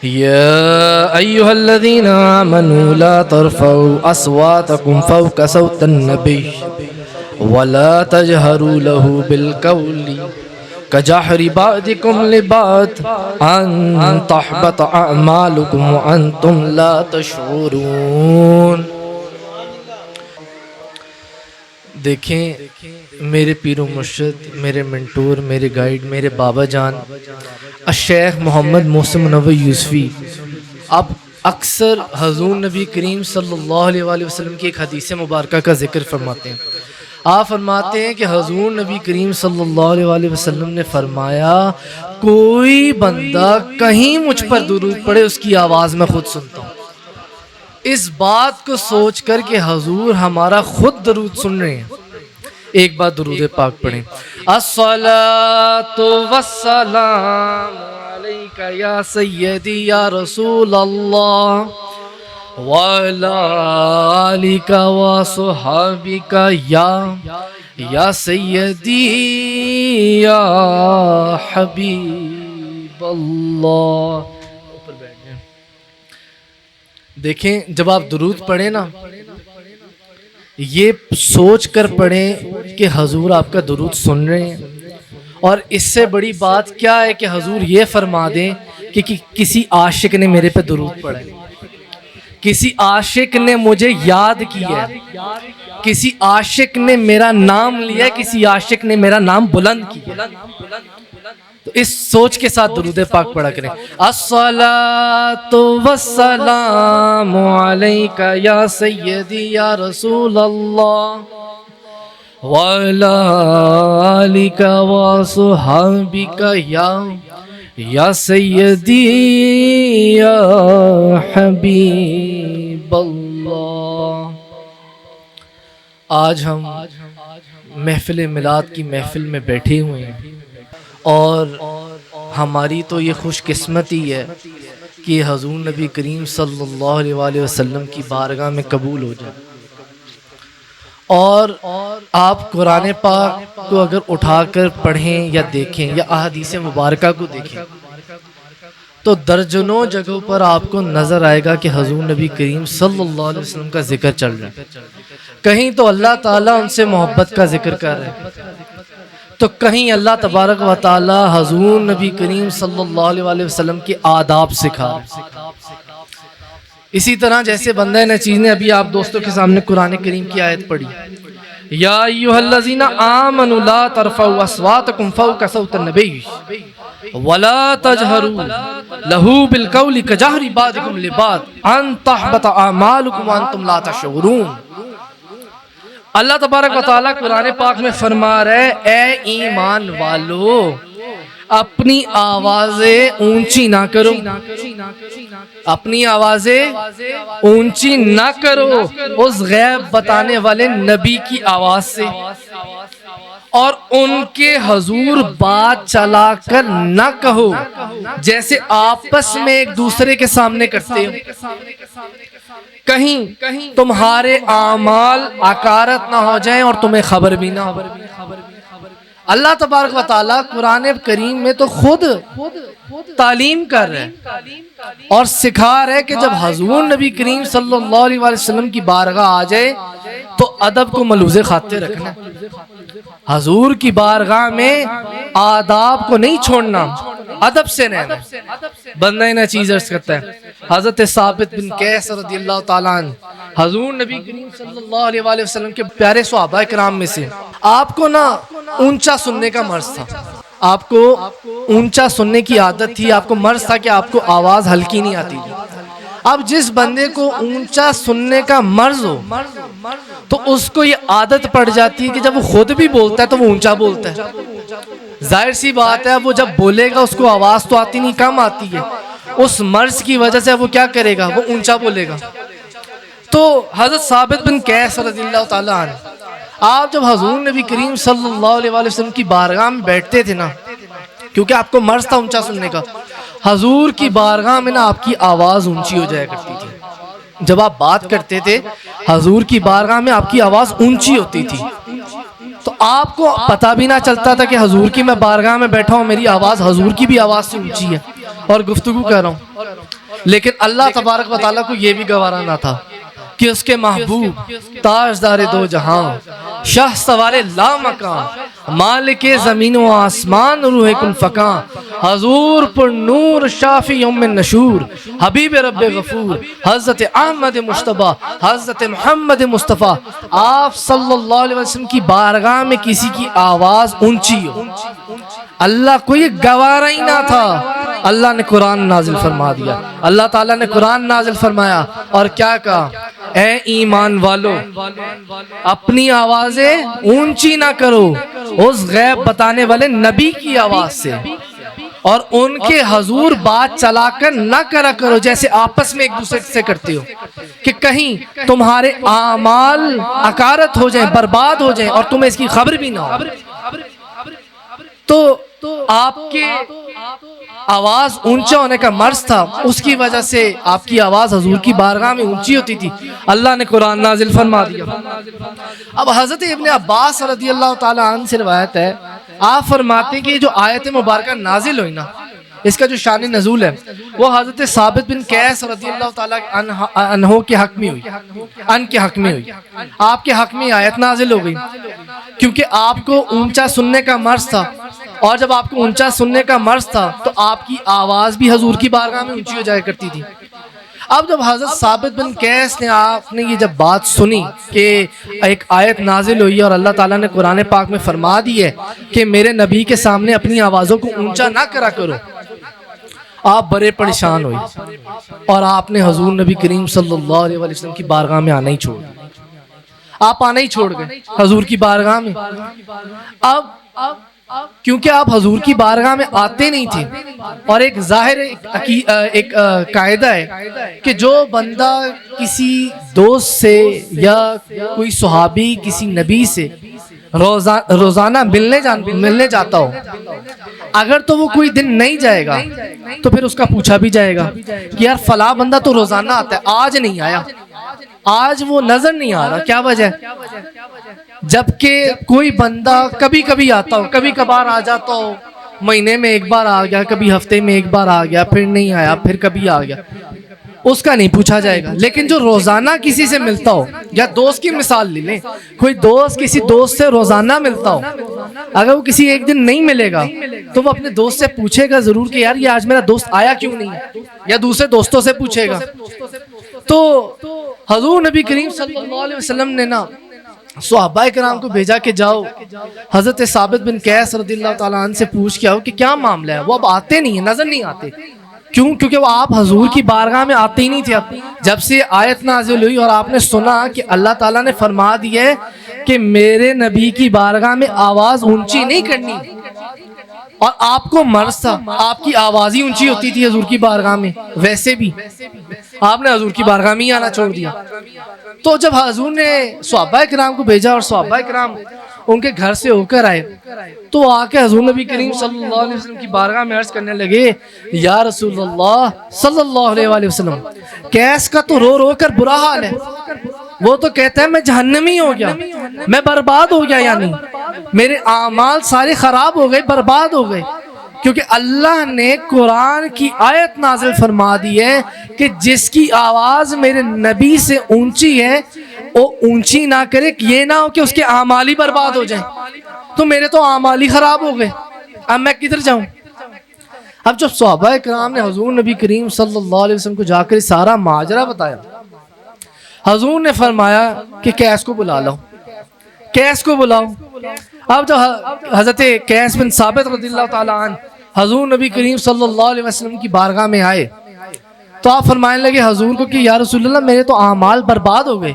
يا أيها الذين آمنوا لا ترفعوا أصواتكم فوق صوت النبي ولا تجهروا له بالقول كجهر بعضكم لبعض أن تحبط أعمالكم وأنتم لا تشعرون. دیکھیں میرے پیر و مرشد، میرے منٹور، میرے گائیڈ، میرے بابا جان الشیخ محمد محسن منور یوسفی اب اکثر حضور نبی کریم صلی اللہ علیہ وآلہ وسلم کی ایک حدیث مبارکہ کا ذکر فرماتے ہیں. آپ فرماتے ہیں کہ حضور نبی کریم صلی اللہ علیہ وآلہ وسلم نے فرمایا کوئی بندہ کہیں مجھ پر درود پڑھے اس کی آواز میں خود سنتا ہوں. اس بات کو سوچ کر کہ حضور ہمارا خود درود سن رہے ہیں، ایک بار درود پاک پڑھیں. الصلاۃ والسلام علیک یا سیدی یا رسول اللہ وعلی آلک وصحبک یا سیدی یا حبیب اللہ. دیکھیں جب آپ درود پڑھیں نا یہ سوچ کر پڑھیں کہ حضور آپ کا درود سن رہے ہیں. اور اس سے بڑی بات کیا ہے کہ حضور یہ فرما دیں کہ کسی عاشق نے میرے پہ درود پڑھا ہے، کسی عاشق نے مجھے یاد کیا ہے، کسی عاشق نے میرا نام لیا ہے، کسی عاشق نے میرا نام بلند کیا. تو اس سوچ کے ساتھ درود پاک پڑھا کریں. الصلاۃ والسلام علیک یا سیدی یا رسول اللہ وعلی آلک وصحبک یا سیدی یا حبیب اللہ. آج ہم محفل میلاد کی محفل میں بیٹھے ہوئے ہیں اور ہماری تو یہ خوش قسمتی ہے کہ حضور نبی کریم صلی اللہ علیہ وآلہ وسلم کی بارگاہ میں قبول ہو جائے. اور آپ قرآن پاک کو اگر اٹھا کر پڑھیں یا دیکھیں یا احادیث مبارکہ کو دیکھیں تو درجنوں جگہوں پر آپ کو نظر آئے گا کہ حضور نبی کریم صلی اللہ علیہ وسلم کا ذکر چل رہا ہے. کہیں تو اللہ تعالیٰ ان سے محبت کا ذکر کر رہے ہیں، تو کہیں اللہ تبارک و تعالی حضور نبی کریم صلی اللہ علیہ وآلہ وسلم کے آداب سکھا. اسی طرح جیسے بندہ نچیز نے ابھی آپ دوستوں کے سامنے قرآن کریم کی آیت پڑھی، یا ایھا الذین آمنوا لا ترفعوا اصواتکم فوق صوت النبی ولا تجہروا لہ بالقول کجہر بعضکم لبعض ان تحبط اعمالکم وانتم لا تشعرون. اللہ تبارک و تعالیٰ قرآن پاک میں فرما رہے اے ایمان والو اپنی آوازیں اونچی نہ کرو، اپنی آوازیں اونچی نہ کرو اس غیب بتانے والے نبی کی آواز سے، اور ان کے حضور بات چلا کر نہ کہو جیسے آپس میں ایک دوسرے کے سامنے کرتے ہو، کہیں تمہارے اعمال عکارت نہ ہو جائیں اور تمہیں خبر بھی نہ ہو. اللہ تبارک و تعالیٰ قرآن کریم میں تو خود تعلیم کر رہے ہیں اور سکھا رہے کہ جب حضور نبی کریم صلی اللہ علیہ وسلم کی بارگاہ آ جائے تو ادب کو ملوز خاطر رکھنا. حضور کی بارگاہ میں آداب کو نہیں چھوڑنا، ادب سے رہنا. بندہ نہ چیز عرض کرتا ہے حضرت ثابت بن قیس رضی اللہ تعالیٰ عنہ حضور نبی کریم صلی اللہ علیہ وآلہ وسلم کے پیارے صحابہ کرام میں سے. آپ کو نا اونچا سننے کا مرض تھا، آپ کو اونچا سننے کی عادت تھی، آپ کو مرض تھا کہ آپ کو آواز ہلکی نہیں آتی تھی. اب جس بندے کو اونچا سننے کا مرض ہو تو اس کو یہ عادت پڑ جاتی ہے کہ جب وہ خود بھی بولتا ہے تو وہ اونچا بولتا ہے. ظاہر سی بات ہے وہ جب بولے گا اس کو آواز تو آتی نہیں، کم آتی ہے. اس مرض کی وجہ سے وہ کیا کرے گا، وہ اونچا بولے گا. تو حضرت ثابت بن قیس رضی اللہ تعالیٰ عنہ آپ جب حضور نبی کریم صلی اللہ علیہ وآلہ وسلم کی بارگاہ میں بیٹھتے تھے نا، کیونکہ آپ کو مرض تھا اونچا سننے کا، حضور کی بارگاہ میں نا آپ کی آواز اونچی ہو جایا کرتی تھی. جب آپ بات کرتے تھے حضور کی بارگاہ میں آپ کی آواز اونچی ہوتی تھی، تو آپ کو پتہ بھی نہ چلتا تھا کہ حضور کی میں بارگاہ میں بیٹھا ہوں، میری آواز حضور کی بھی آواز سے اونچی ہے اور گفتگو کر رہا ہوں، لیکن اللہ تبارک و تعالیٰ کو یہ بھی گوارا نہ تھا کہ اس کے محبوب تاجدار دو جہاں، شاہ سوار لا مکان، مالک زمین و آسمان، روح کن فکان، حضور پر نور شافی یوم نشور، حبیب رب غفور، حضرت احمد مصطفیٰ، حضرت محمد مصطفیٰ، آپ صلی اللہ علیہ وسلم کی بارگاہ میں کسی کی آواز اونچی ہو، اللہ کو یہ گوارا ہی نہ تھا۔ اللہ نے قرآن نازل فرما دیا، اللہ تعالیٰ نے قرآن نازل فرمایا اور کیا کہا؟ اے ایمان والو، اپنی آوازیں اونچی نہ کرو اس غیب بتانے والے نبی کی آواز سے، اور ان کے حضور بات چلا کر نہ کرا کرو جیسے آپس میں ایک دوسرے سے کرتے ہو، کہ کہیں تمہارے اعمال اکارت ہو جائیں، برباد ہو جائیں اور تمہیں اس کی خبر بھی نہ ہو۔ تو آپ کے آواز اونچا ہونے کا مرض تھا، اس کی وجہ سے آپ کی آواز حضور کی بارگاہ میں اونچی ہوتی تھی، اللہ نے قرآن نازل فرما دیا۔ اب حضرت ابن عباس رضی اللہ تعالیٰ عنہ سے روایت ہے، آپ فرماتے ہیں کہ جو آیت مبارکہ نازل ہوئی نا، اس کا جو شان نزول ہے وہ حضرت ثابت بن قیس رضی اللہ تعالیٰ عنہ کے حق میں ہوئی، آپ کے حق میں آیت نازل ہو گئی، کیونکہ آپ کو اونچا سننے کا مرض تھا، اور جب آپ کو اونچا سننے کا مرض تھا تو آپ کی آواز بھی حضور کی بارگاہ میں اونچی ہو جایا کرتی تھی۔ اب جب حضرت ثابت بن قیس نے آپ نے یہ جب بات سنی کہ ایک آیت نازل ہوئی اور اللہ تعالیٰ نے قرآن پاک میں فرما دی ہے کہ میرے نبی کے سامنے اپنی آوازوں کو اونچا نہ کرا کرو، آپ بڑے پریشان ہوئے اور آپ نے حضور نبی کریم صلی اللہ علیہ وسلم کی بارگاہ میں آنا ہی چھوڑ دیا، آپ آنا ہی چھوڑ گئے حضور کی بارگاہ میں۔ اب کیونکہ آپ حضور کی بارگاہ میں آتے نہیں تھے، اور ایک ظاہر ایک قاعدہ ہے کہ جو بندہ کسی دوست سے یا کوئی صحابی کسی نبی سے روزانہ ملنے جاتا ہو، اگر تو وہ کوئی دن نہیں جائے گا تو پھر اس کا پوچھا بھی جائے گا کہ یار فلاں بندہ تو روزانہ آتا ہے، آج نہیں آیا، آج وہ نظر نہیں آ رہا، کیا وجہ ہے؟ جبکہ کوئی بندہ کبھی کبھی آتا ہو، کبھی کبھار آ جاتا ہو، مہینے میں ایک بار آ گیا، کبھی ہفتے میں ایک بار آ گیا، پھر نہیں آیا، پھر کبھی آ گیا، اس کا نہیں پوچھا جائے گا۔ لیکن جو روزانہ کسی سے ملتا ہو، یا دوست کی مثال لے لیں، کوئی دوست کسی دوست سے روزانہ ملتا ہو، اگر وہ کسی ایک دن نہیں ملے گا تو وہ اپنے دوست سے پوچھے گا ضرور کہ یار یہ آج میرا دوست آیا کیوں نہیں ہے، یا دوسرے دوستوں سے پوچھے گا۔ تو حضور نبی کریم صلی اللہ علیہ وسلم نے نا صحابہ کرام کو بھیجا کہ جاؤ حضرت ثابت بن قیس رضی اللہ تعالیٰ عنہ سے پوچھ کے آؤ کہ کیا معاملہ ہے، وہ اب آتے نہیں ہیں، نظر نہیں آتے۔ کیوں؟ کیونکہ وہ آپ حضور کی بارگاہ میں آتے ہی نہیں تھے۔ اب جب سے آیت نازل ہوئی اور آپ نے سنا کہ اللہ تعالیٰ نے فرما دیا ہے کہ میرے نبی کی بارگاہ میں آواز اونچی نہیں کرنی، اور آپ کو مرض تھا، آپ کی آواز ہی اونچی ہوتی تھی حضور کی بارگاہ میں، ویسے بھی آپ نے حضور کی بارگاہ میں ہی آنا چھوڑ دیا۔ تو جب حضور نے صحابہ کرام کو بھیجا اور صحابہ کرام ان کے گھر سے ہو کر آئے تو آ کے حضور نبی کریم صلی اللہ علیہ وسلم کی بارگاہ میں عرض کرنے لگے، یا رسول اللہ صلی اللہ علیہ وسلم، قیس کا تو رو رو کر برا حال ہے، وہ تو کہتا ہے میں جہنمی ہو گیا، میں برباد ہو گیا، یعنی میرے اعمال سارے خراب ہو گئے، برباد ہو گئے، کیونکہ اللہ نے قرآن کی آیت نازل فرما دی ہے کہ جس کی آواز میرے نبی سے اونچی ہے وہ اونچی نہ کرے، یہ نہ ہو کہ اس کے اعمال ہی برباد ہو جائیں۔ تو میرے تو اعمال ہی خراب ہو گئے، اب میں کدھر جاؤں؟ اب جب صحابہ کرام نے حضور نبی کریم صلی اللہ علیہ وسلم کو جا کر سارا ماجرا بتایا، حضور نے فرمایا کہ قیس کو بلا لاؤ، قیس کو بلاؤ۔ اب جب حضرت قیس بن ثابت رضی اللہ تعالیٰ عنہ حضور نبی کریم صلی اللہ علیہ وسلم کی بارگاہ میں آئے تو آپ فرمانے لگے حضور کو کہ یا رسول اللہ میرے تو اعمال برباد ہو گئے،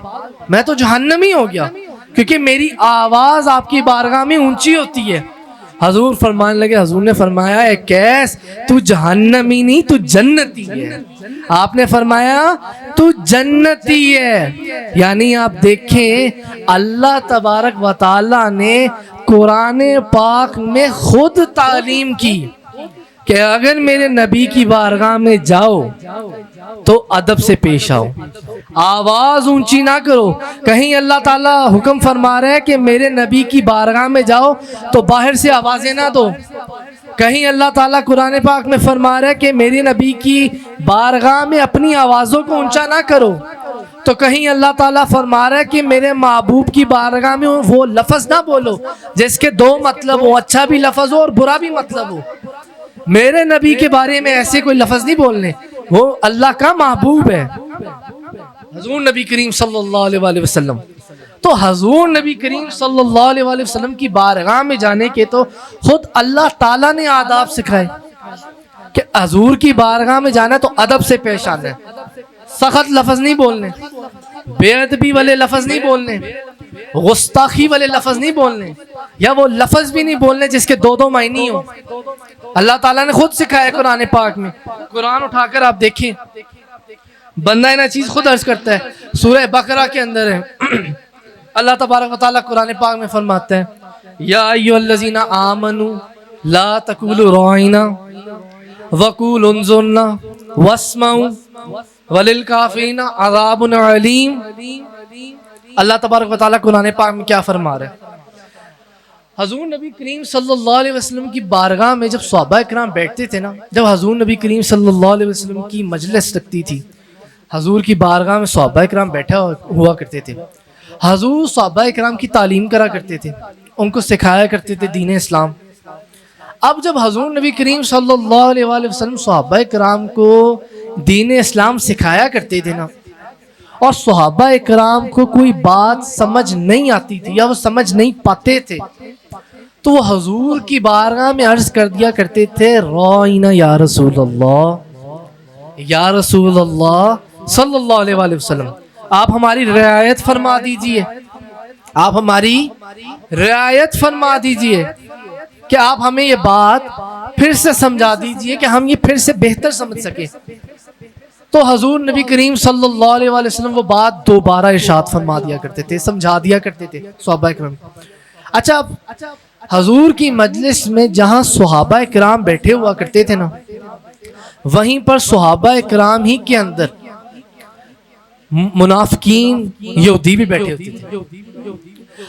میں تو جہنمی ہو گیا، کیونکہ میری آواز آپ کی بارگاہ میں اونچی ہوتی ہے۔ حضور فرمانے لگے، حضور نے فرمایا اے قیس تو جہنمی نہیں، تو جنتی ہے۔ آپ نے فرمایا تو جنتی ہے، یعنی آپ دیکھیں اللہ تبارک و تعالی نے قرآن پاک میں خود تعلیم کی کہ اگر میرے نبی کی بارگاہ میں جاؤ تو ادب سے پیش آؤ، آواز اونچی نہ کرو۔ کہیں اللہ تعالیٰ حکم فرما رہے ہیں کہ میرے نبی کی بارگاہ میں جاؤ تو باہر سے آوازیں نہ دو، کہیں اللہ تعالیٰ قرآن پاک میں فرما رہا ہے کہ میری نبی کی بارگاہ میں اپنی آوازوں کو اونچا نہ کرو، تو کہیں اللہ تعالیٰ فرما رہا ہے کہ میرے محبوب کی بارگاہ میں وہ لفظ نہ بولو جس کے دو مطلب ہو، اچھا بھی لفظ ہو اور برا بھی مطلب ہو۔ میرے نبی کے بارے میں ایسے کوئی لفظ نہیں بولنے، وہ اللہ کا محبوب ہے، حضور نبی کریم صلی اللہ علیہ وآلہ وسلم۔ تو حضور نبی کریم صلی اللہ علیہ وآلہ وسلم کی بارگاہ میں جانے کے تو خود اللہ تعالیٰ نے آداب سکھائے کہ حضور کی بارگاہ میں جانا ہے تو ادب سے پیش آنا ہے، سخت لفظ نہیں بولنے، بے ادبی والے لفظ نہیں بولنے، گستاخی والے لفظ نہیں بولنے، یا وہ لفظ بھی نہیں بولنے جس کے دو دو معنی ہوں۔ اللہ تعالیٰ نے خود سکھایا قرآن پاک میں، قرآن اٹھا کر آپ دیکھیں، بندہ نا چیز خود عرض کرتا ہے، سورہ بقرہ کے اندر ہے، اللہ تبارک و تعالیٰ قرآن پاک میں فرماتا ہے یا ایھا الذین آمنوا لا تقولوا راعنا وقولوا انظرنا واسمعوا وللکافرین عذاب علیم۔ اللہ تبارک و تعالیٰ قرآن پاک میں کیا فرما رہا ہے؟ حضور نبی کریم صلی اللہ علیہ وسلم کی بارگاہ میں جب صحابہ کرام بیٹھتے تھے نا، جب حضور نبی کریم صلی اللہ علیہ وسلم کی مجلس لگتی تھی، حضور کی بارگاہ میں صحابہ کرام بیٹھا ہوا کرتے تھے، حضور صحابہ کرام کی تعلیم کرا کرتے تھے، ان کو سکھایا کرتے تھے دین اسلام۔ اب جب حضور نبی کریم صلی اللہ علیہ وآلہ وسلم صحابہ کرام کو دین اسلام سکھایا کرتے تھے نا، اور صحابہ کرام کو کوئی بات سمجھ نہیں آتی تھی یا وہ سمجھ نہیں پاتے تھے، تو وہ حضور کی بارگاہ میں عرض کر دیا کرتے تھے راعنا یا رسول اللہ، یا رسول اللہ صلی اللہ علیہ وآلہ وسلم، آپ ہماری رعایت فرما دیجئے، آپ ہماری رعایت فرما دیجئے کہ آپ ہمیں یہ بات پھر سے سمجھا دیجئے کہ ہم یہ پھر سے بہتر سمجھ سکیں۔ تو حضور نبی کریم صلی اللہ علیہ وآلہ وسلم وہ بات دوبارہ ارشاد فرما دیا کرتے تھے، سمجھا دیا کرتے تھے صحابہ کرام۔ اچھا، حضور کی مجلس میں جہاں صحابہ کرام بیٹھے ہوا کرتے تھے نا، وہیں پر صحابہ کرام ہی کے اندر منافقین یہودی بھی بیٹھے ہوتے تھے۔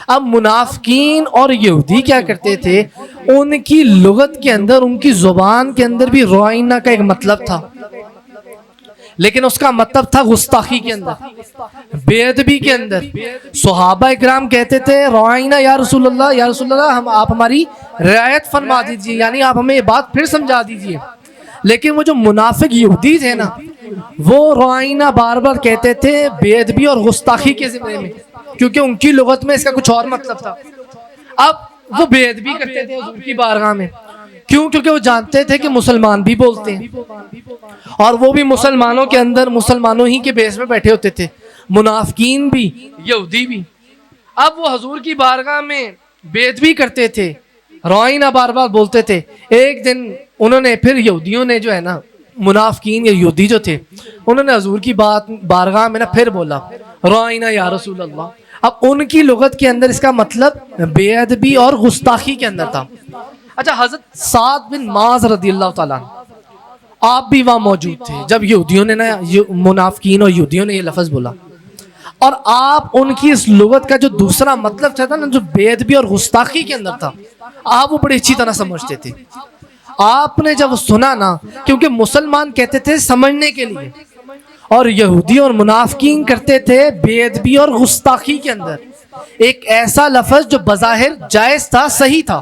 اب منافقین اور یہودی کیا کرتے تھے، ان کی لغت کے اندر، ان کی زبان کے اندر بھی راعنا کا ایک مطلب تھا، لیکن اس کا مطلب تھا گستاخی کے اندر، بے ادبی کے اندر۔ صحابہ کرام کہتے تھے راعنا یا رسول اللہ، یا رسول اللہ آپ ہماری رعایت فرما دیجئے، یعنی آپ ہمیں یہ بات پھر سمجھا دیجئے۔ لیکن وہ جو منافق یہودی تھے نا، وہ راعنا بار بار کہتے تھے بے ادبی اور گستاخی کے ذمرے میں، کیونکہ ان کی لغت میں اس کا کچھ اور مطلب تھا۔ اب وہ بے ادبی کرتے تھے حضور کی بارگاہ میں، کیوں؟ کیونکہ وہ جانتے تھے کہ مسلمان بھی بولتے ہیں، اور وہ بھی مسلمانوں کے اندر، مسلمانوں ہی کے بیس میں بیٹھے ہوتے تھے، منافقین بھی یہودی بھی۔ اب وہ حضور کی بارگاہ میں بے ادبی کرتے تھے، راعنا بار بار بولتے تھے۔ ایک دن انہوں نے پھر یہودیوں نے جو ہے نا، منافقین یا یہودی جو تھے، انہوں نے حضور کی بارگاہ میں نا پھر بولا راعنا یا رسول اللہ۔ اب ان کی لغت کے اندر اس کا مطلب بے ادبی اور گستاخی کے اندر تھا۔ اچھا، حضرت سعد بن معاذ رضی اللہ تعالیٰ عنہ، آپ بھی وہاں موجود تھے جب یہودیوں نے نا، منافقین اور یہودیوں نے یہ لفظ بولا، اور آپ ان کی اس لغت کا جو دوسرا مطلب تھا نا، جو بے ادبی اور گستاخی کے اندر تھا، آپ وہ بڑی اچھی طرح سمجھتے تھے۔ آپ نے جب سنا نا، کیونکہ مسلمان کہتے تھے سمجھنے کے لیے، اور یہودی اور منافقین کرتے تھے بے ادبی اور گستاخی کے اندر، ایک ایسا لفظ جو بظاہر جائز تھا، صحیح تھا۔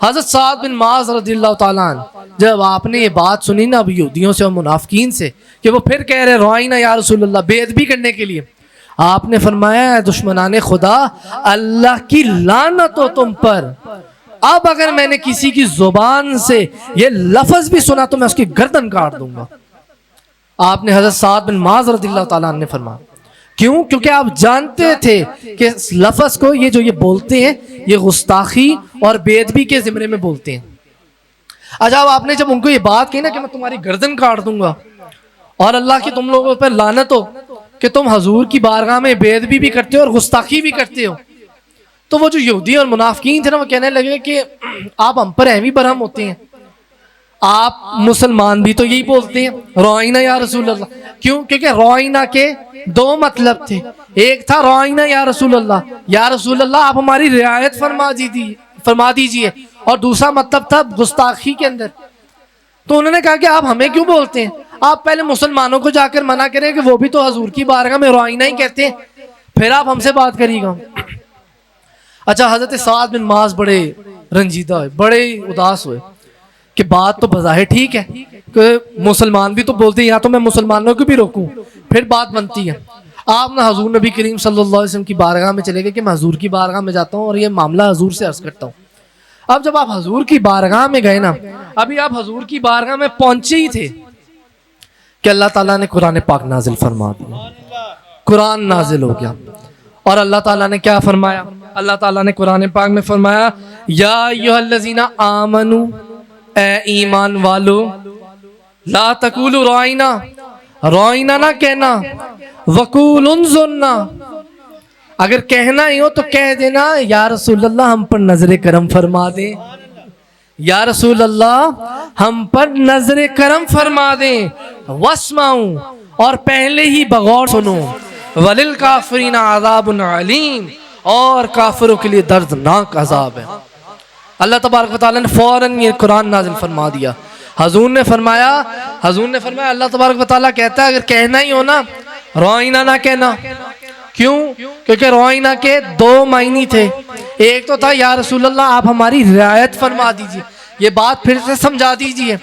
حضرت سعد بن معاذ رضی اللہ تعالیٰ عنہ جب آپ نے یہ بات سنی نا اب یہودیوں سے اور منافقین سے کہ وہ پھر کہہ رہے راعنا یا رسول اللہ، بے ادبی کرنے کے لیے، آپ نے فرمایا اے دشمنان خدا، اللہ کی لعنت ہو تم پر، اب اگر میں نے کسی کی زبان سے یہ لفظ بھی سنا تو میں اس کی گردن کاٹ دوں گا۔ آپ نے حضرت سعد بن معاذ رضی اللہ تعالیٰ عنہ نے فرمایا، کیوں؟ کیونکہ آپ جانتے تھے کہ اس لفظ کو یہ جو یہ بولتے ہیں یہ گستاخی اور بے ادبی کے زمرے میں بولتے ہیں۔ اچھا، آپ نے جب ان کو یہ بات کہی نا کہ میں تمہاری گردن کاٹ دوں گا اور اللہ کی تم لوگوں پر لعنت ہو کہ تم حضور کی بارگاہ میں بے ادبی بھی کرتے ہو اور گستاخی بھی کرتے ہو، تو وہ جو یہودی اور منافقین تھے نا، وہ کہنے لگے کہ آپ ہم پر ایویں برہم ہوتے ہیں، آپ مسلمان بھی تو یہی بولتے ہیں راعنا یا رسول اللہ۔ کیوں؟ کیونکہ راعنا کے دو مطلب تھے، ایک تھا راعنا یا رسول اللہ، یا رسول اللہ آپ ہماری رعایت فرما دیجئے، اور دوسرا مطلب تھا گستاخی کے اندر. تو انہوں نے کہا کہ آپ ہمیں کیوں بولتے ہیں؟ آپ پہلے مسلمانوں کو جا کر منع کریں کہ وہ بھی تو حضور کی بارگاہ میں روئینہ ہی کہتے ہیں, پھر آپ ہم سے بات کریے گا. اچھا, حضرت سعد بن معاذ بڑے رنجیدہ ہوئے, بڑے اداس ہوئے کہ بات تو بظاہر ٹھیک ہے کہ مسلمان بھی تو بولتے ہیں, یا تو میں مسلمانوں کو بھی روکوں پھر بات بنتی ہے. آپ نہ حضور نبی کریم صلی اللہ علیہ وسلم کی بارگاہ میں چلے گئے کہ میں حضور کی بارگاہ میں جاتا ہوں اور یہ معاملہ حضور سے عرض کرتا ہوں. اب جب آپ حضور کی بارگاہ میں گئے نا, ابھی آپ حضور کی بارگاہ میں پہنچے ہی تھے کہ اللہ تعالیٰ نے قرآن پاک نازل فرما دیا, قرآن نازل ہو گیا. اور اللہ تعالیٰ نے کیا فرمایا؟ اللہ تعالیٰ نے قرآن پاک میں فرمایا یا ایھا الذین آمنو, اے ایمان والو, لا تقولوا رائنا, روئینہ نہ کہنا, وقولوا انظرنا, اگر کہنا ہی ہو تو کہہ دینا یا رسول اللہ ہم پر نظر کرم فرما دیں, یا رسول اللہ ہم پر نظر کرم فرما دیں. واسمعوا, اور پہلے ہی بغور سنو. وللکافرین عذاب علیم, اور کافروں کے لیے دردناک عذاب ہے. اللہ تبارک و تعالیٰ نے فوراً یہ قرآن نازل فرما دیا. حضور نے فرمایا اللہ تبارک و تعالیٰ کہتا ہے اگر کہنا ہی ہو نا, روئینہ نہ کہنا. کیوں؟ کیونکہ روئینہ کے دو معنی تھے. ایک تو تھا یا رسول اللہ آپ ہماری رعایت فرما دیجیے, یہ بات پھر سے سمجھا دیجیے.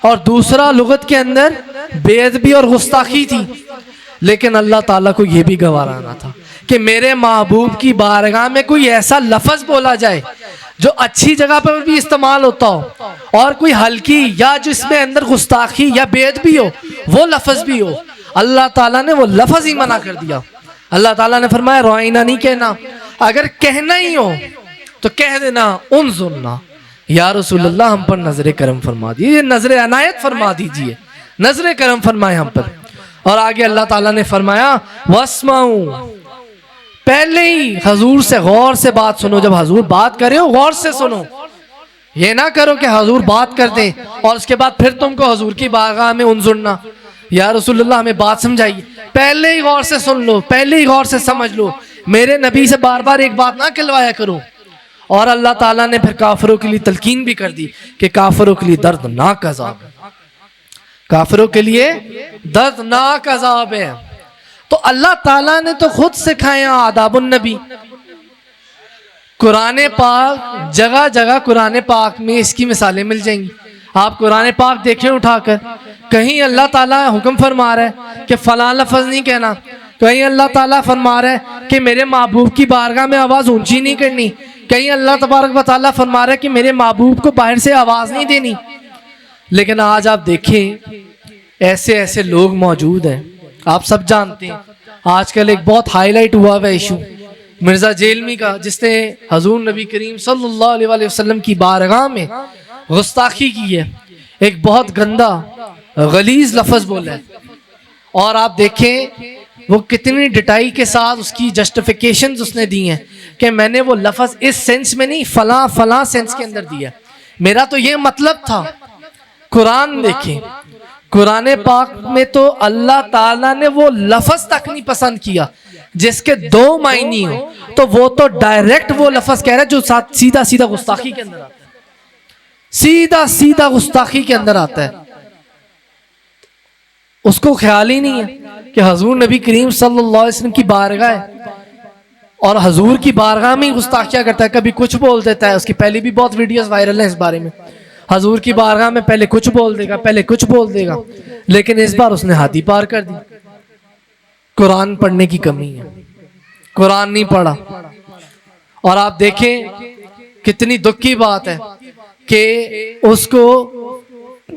اور دوسرا لغت کے اندر بے ادبی اور گستاخی تھی. لیکن اللہ تعالیٰ کو یہ بھی گوارا نہ تھا کہ میرے محبوب کی بارگاہ میں کوئی ایسا لفظ بولا جائے جو اچھی جگہ پر بھی استعمال ہوتا ہو, اور کوئی ہلکی یا جس میں اندر گستاخی یا بے ادبی ہو وہ لفظ بھی ہو. اللہ تعالیٰ نے وہ لفظ ہی منع کر دیا. اللہ تعالیٰ نے فرمایا روئینہ نہیں کہنا, اگر کہنا ہی ہو تو کہہ دینا انظرنا, یا رسول اللہ ہم پر نظر کرم فرما دیجیے, نظر عنایت فرما دیجیے, نظر کرم فرمائے ہم پر. اور آگے اللہ تعالیٰ نے فرمایا واسمعوا, پہلے ہی حضور سے غور سے بات سنو. جب حضور بات کرے ہو غور سے سنو, یہ نہ کرو کہ حضور بات کر دیں اور اس کے بعد پھر تم کو حضور کی بارگاہ میں انظرنا, یا رسول اللہ ہمیں بات سمجھائیے. پہلے ہی غور سے سن لو, پہلے ہی غور سے سمجھ لو. میرے نبی سے بار بار ایک بات نہ کہلوایا کرو. اور اللہ تعالیٰ نے پھر کافروں کے لیے تلقین بھی کر دی کہ کافروں کے لیے دردناک عذاب ہے, کافروں کے لیے دردناک عذاب ہے. تو اللہ تعالیٰ نے تو خود سکھایا آداب النبی. قرآن پاک جگہ جگہ قرآن پاک میں اس کی مثالیں مل جائیں گی. آپ قرآن پاک دیکھیں اٹھا کر, کہیں اللہ تعالیٰ حکم فرما رہا ہے کہ فلاں لفظ نہیں کہنا, کہیں اللہ تعالیٰ فرما رہا ہے کہ میرے محبوب کی بارگاہ میں آواز اونچی نہیں کرنی, کہیں اللہ تبارک و تعالیٰ فرما رہا ہے کہ میرے محبوب کو باہر سے آواز نہیں دینی. لیکن آج آپ دیکھیں ایسے ایسے لوگ موجود ہیں, آپ سب جانتے ہیں. آج کل ایک بہت ہائی لائٹ ہوا ہوا ایشو مرزا جیلمی کا, جس نے حضور نبی کریم صلی اللہ علیہ وسلم کی بارگاہ میں گستاخی کی ہے. ایک بہت گندا غلیظ لفظ بولا ہے, اور آپ دیکھیں وہ کتنی ڈٹائی کے ساتھ اس کی جسٹیفیکیشنز اس نے دی ہیں کہ میں نے وہ لفظ اس سینس میں نہیں فلاں فلاں سینس کے اندر دیا, میرا تو یہ مطلب تھا. قرآن دیکھیں, قرآن پاک میں تو اللہ تعالیٰ نے وہ لفظ تک نہیں پسند کیا جس کے دو معنی ہو, تو وہ تو ڈائریکٹ وہ لفظ کہہ رہا ہے جو سیدھا سیدھا گستاخی کے اندر آتا ہے, سیدھا سیدھا گستاخی کے اندر آتا ہے. اس کو خیال ہی نہیں ہے کہ حضور نبی کریم صلی اللہ علیہ وسلم کی بارگاہ ہے اور حضور کی بارگاہ میں ہی گستاخیاں کرتا ہے. کبھی کچھ بول دیتا ہے, اس کی پہلے بھی بہت ویڈیوز وائرل ہیں اس بارے میں, حضور کی بارگاہ میں پہلے کچھ بول دے گا, پہلے کچھ بول دے گا. لیکن اس بار اس نے حد ہی پار کر دی. قرآن پڑھنے کی کمی ہے, قرآن نہیں پڑھا. اور آپ دیکھیں کتنی دکھ کی بات ہے کہ اس کو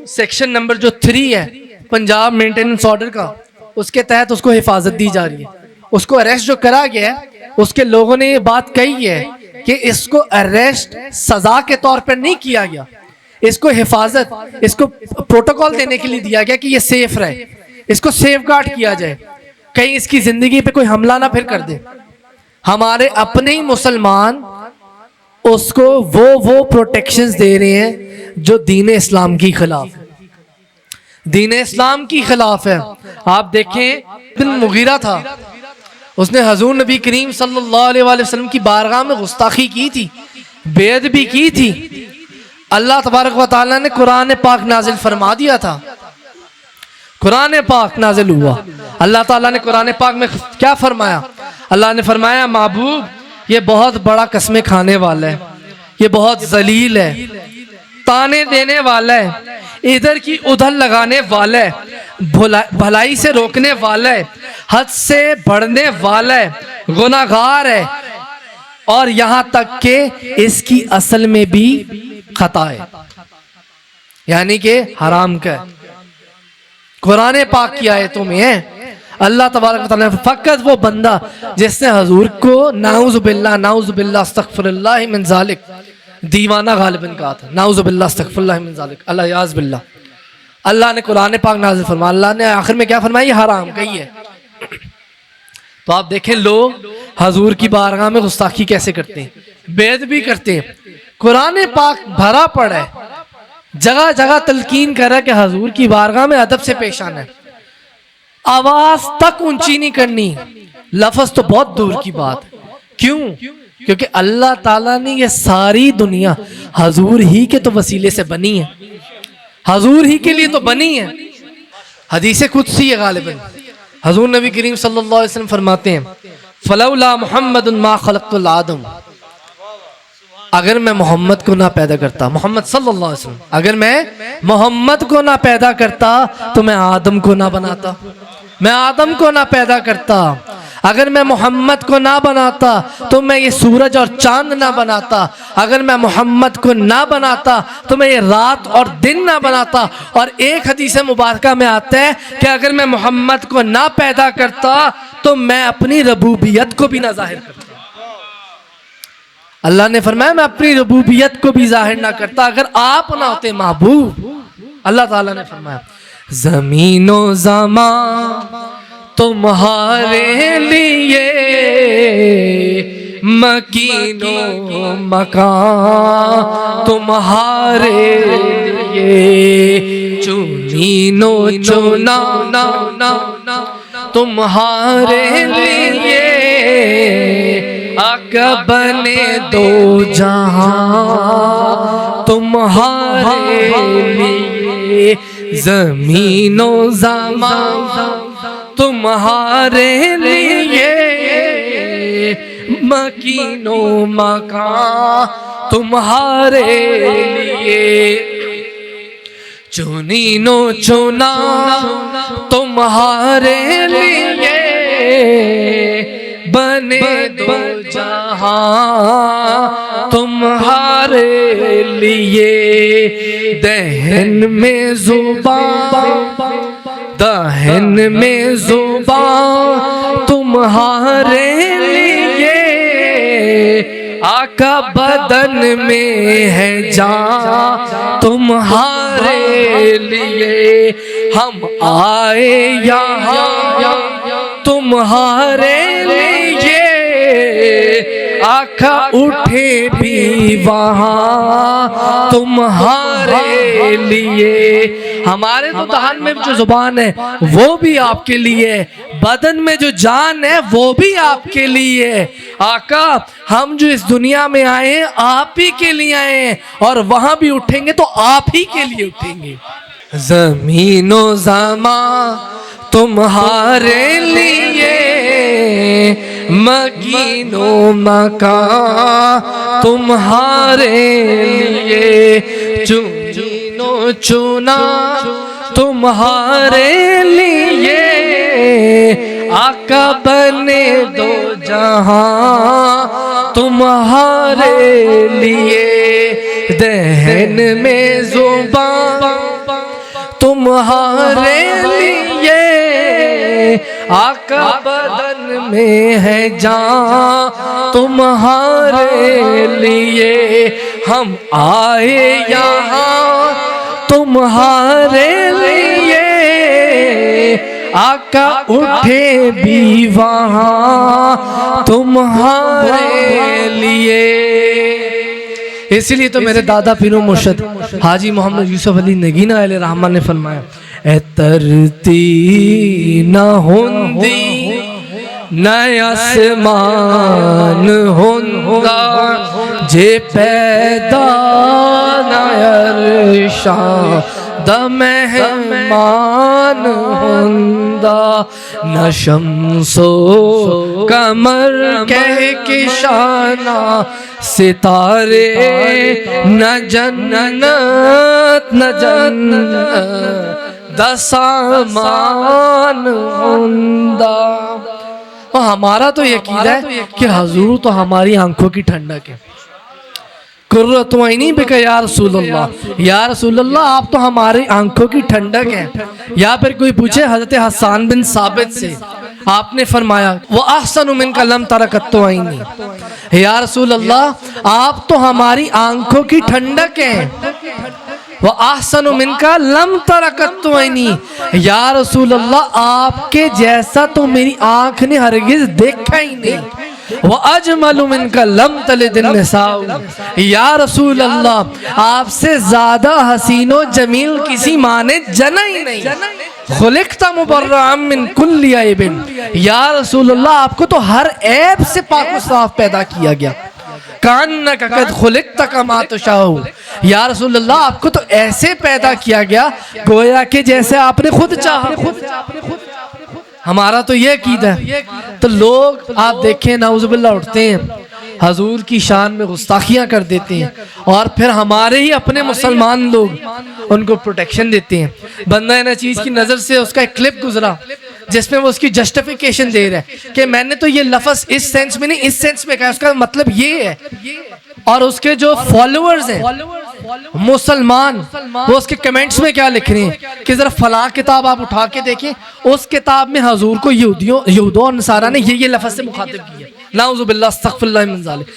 سیکشن نمبر جو 3 ہے پنجاب مینٹیننس آرڈر کا, اس کے تحت اس کو حفاظت دی جا رہی ہے. اس کو اریسٹ جو کرا گیا ہے, اس کے لوگوں نے یہ بات کہی ہے کہ اس کو اریسٹ سزا کے طور پر نہیں کیا گیا, اس کو حفاظت, اس کو پروٹوکول دینے کے لیے دیا گیا کہ یہ سیف رہے, اس کو سیف گارڈ کیا جائے, کہیں اس کی زندگی پہ کوئی حملہ نہ پھر کر دے. ہمارے اپنے ہی مسلمان اس کو وہ پروٹیکشنز دے رہے ہیں جو دین اسلام کی خلاف ہے, دین اسلام کی خلاف ہے. آپ دیکھیں بن مغیرہ تھا, اس نے حضور نبی کریم صلی اللہ علیہ وسلم کی بارگاہ میں گستاخی کی تھی, بے ادبی کی تھی, اللہ تبارک و تعالیٰ نے قرآن پاک نازل فرما دیا تھا. قرآن پاک نازل ہوا. اللہ تعالیٰ نے قرآن پاک میں کیا فرمایا؟ اللہ نے فرمایا محبوب یہ بہت بڑا قسمیں کھانے والا ہے, یہ بہت ذلیل ہے, تانے دینے والا ہے, ادھر کی ادھر لگانے والا ہے, بھلائی سے روکنے والا ہے, حد سے بڑھنے والا ہے, گناہگار ہے, اور یہاں تک کہ اس کی اصل میں بھی خطا ہے, یعنی کہ حرام کا ہے. قرآن پاک کی آیتوں میں ہے. اللہ تبارک و تعالیٰ فقط وہ بندہ جس نے حضور کو نعوذ باللہ استغفر اللہ من ذالک دیوانہ غالباً کہا تھا. نعوذ باللہ استغفر اللہ من ذالک, اللہ یعوذ باللہ. اللہ نے قرآن پاک نازل فرمایا, اللہ نے آخر میں کیا فرمایا؟ یہ حرام کہی ہے. تو آپ دیکھیں لوگ حضور کی بارگاہ میں گستاخی کیسے کرتے ہیں, بے ادبی کرتے ہیں. قرآن پاک بھرا پڑا ہے, جگہ جگہ تلقین کر رہا ہے کہ حضور کی بارگاہ میں ادب سے پیش آنا ہے, آواز تک اونچی نہیں کرنی, لفظ تو بہت دور کی بات. کیوں؟ کیونکہ اللہ تعالیٰ نے یہ ساری دنیا حضور ہی کے تو وسیلے سے بنی ہے, حضور ہی کے لیے تو بنی ہے. حدیث قدسی ہے غالباً, حضور نبی کریم صلی اللہ علیہ وسلم فرماتے ہیں فلولا محمد ما خلقت الآدم, اگر میں محمد کو نہ پیدا کرتا, محمد صلی اللہ علیہ وسلم, اگر میں محمد کو نہ پیدا کرتا تو میں آدم کو نہ بناتا, میں آدم کو نہ پیدا کرتا. اگر میں محمد کو نہ بناتا تو میں یہ سورج اور چاند نہ بناتا, اگر میں محمد کو نہ بناتا تو میں یہ رات اور دن نہ بناتا. اور ایک حدیث مبارکہ میں آتا ہے کہ اگر میں محمد کو نہ پیدا کرتا تو میں اپنی ربوبیت کو بھی نہ ظاہر کرتا. اللہ نے فرمایا میں اپنی ربوبیت کو بھی ظاہر نہ کرتا اگر آپ نہ ہوتے محبوب. اللہ تعالیٰ نے فرمایا زمین و زمان تمہارے لیے, مکین و مکان تمہارے لیے, چنین و چنا تمہارے لیے, آقا بنے دو جہاں تمہارے لیے, زمین و زمان تمہارے لیے, مکین و مکان تمہارے لیے, چنین و چنا تمہارے لیے, بنے دو جہاں تمہارے لیے. دہن میں زبان, دہن میں زبان تمہارے لیے, آقا بدن میں ہے جان تمہارے لیے. ہم آئے یہاں تمہارے لیے, آقا اٹھے بھی وہاں تمہارے لیے. ہمارے تو دہن میں جو زبان ہے وہ بھی آپ کے لیے, بدن میں جو جان ہے وہ بھی آپ کے لیے. آقا ہم جو اس دنیا میں آئے ہیں آپ ہی کے لیے آئے ہیں, اور وہاں بھی اٹھیں گے تو آپ ہی کے لیے اٹھیں گے. زمین و زمان تمہارے لیے, مکین و مکان تمہارے لیے, چنین و چنا تمہارے لیے, آقا بنے دو جہاں تمہارے لیے. دہن میں زبان تمہارے لیے, آقا بدن میں ہے جان تمہارے لیے. ہم آئے یہاں تمہارے لیے, آقا اٹھے بھی وہاں تمہارے لیے. اس لیے تو میرے دادا پیر و مرشد حاجی محمد یوسف علی نگینہ علیہ رحمہ نے فرمایا اے ترتی نہ ہوندی نئے آسمان ہوندا, جے پیدا نہ ارشاد مہمان ہندا نہ شمس و قمر کہکشانا ستارے نہ جنت نہ جنت دسامان ہندا. اور ہمارا تو یقین ہے کہ حضور تو ہماری آنکھوں کی ٹھنڈک ہے. قرۃ عینی بک یا رسول اللہ، یا رسول اللہ آپ تو ہماری آنکھوں کی ٹھنڈک ہیں. یا پھر کوئی پوچھے حضرت حسان بن ثابت سے، آپ نے فرمایا وَأَحْسَنُ مِنْكَ لَمْ تَرَ قَطُّ عَيْنِي، یا رسول اللہ آپ تو ہماری آنکھوں کی ٹھنڈک ہیں. وَأَحْسَنُ مِنْكَ لَمْ تَرَ قَطُّ عَيْنِي، یا رسول اللہ آپ کے جیسا تو میری آنکھ نے ہرگز دیکھا ہی نہیں. وَأَجْمَلُ مِنْكَ لَمْ تَلِدِ النِّسَاءُ، یا رسول اللہ آپ سے زیادہ حسین و جمیل کسی ماں نے جنا ہی نہیں. خلقت مبرعا من کل عیب، یا رسول اللہ آپ کو تو ہر عیب سے پاک و صاف پیدا کیا گیا. کانک قد خلقت کما تشاء، یا رسول اللہ آپ کو تو ایسے پیدا کیا گیا گویا کہ جیسے آپ نے خود چاہا. ہمارا تو یہ عقیدہ ہے. تو لوگ آپ دیکھیں نعوذ باللہ اٹھتے ہیں حضور کی شان میں گستاخیاں کر دیتے ہیں، اور پھر ہمارے ہی اپنے مسلمان لوگ ان کو پروٹیکشن دیتے ہیں. بندہ نہ چیز کی نظر سے اس کا ایک کلپ گزرا جس میں وہ اس کی جسٹیفیکیشن دے رہا ہے کہ میں نے تو یہ لفظ اس سینس میں نہیں اس سینس میں کہا، اس کا مطلب یہ ہے. اور اس کے جو فالوورز ہیں مسلمان، وہ اس کے کمنٹس میں کیا لکھ رہے ہیں کہ ذرا فلاں کتاب آپ اٹھا کے دیکھیں، اس کتاب میں حضور کو یہودوں اور نصارہ نے یہ لفظ سے مخاطب کیا. نعوذ باللہ استغفر اللہ من ذالک.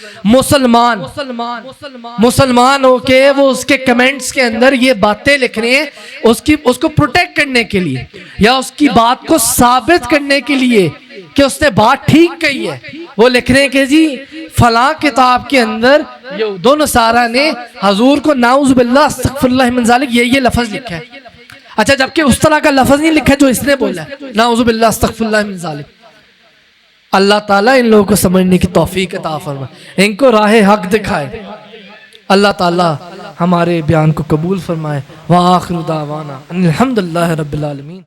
مسلمان ہو کے وہ اس کے کمنٹس کے اندر یہ باتیں لکھ رہے ہیں اس کو پروٹیکٹ کرنے کے لیے یا اس کی بات کو ثابت کرنے کے لیے کہ اس نے بات ٹھیک کہی ہے. وہ لکھ رہے ہیں کہ جی فلاں کتاب کے اندر یہودوں نصارہ نے حضور کو نعوذ باللہ استغفر اللہ من ذالک یہ لفظ لکھا ہے. اچھا جبکہ اس طرح کا لفظ نہیں لکھا جو اس نے بولا ہے نعوذ باللہ استغفر اللہ من ذالک. اللہ تعالیٰ ان لوگوں کو سمجھنے کی توفیق عطا فرمائے، ان کو راہ حق دکھائے. اللہ تعالیٰ ہمارے بیان کو قبول فرمائے. وآخر دعوانا ان الحمدللہ رب العالمین.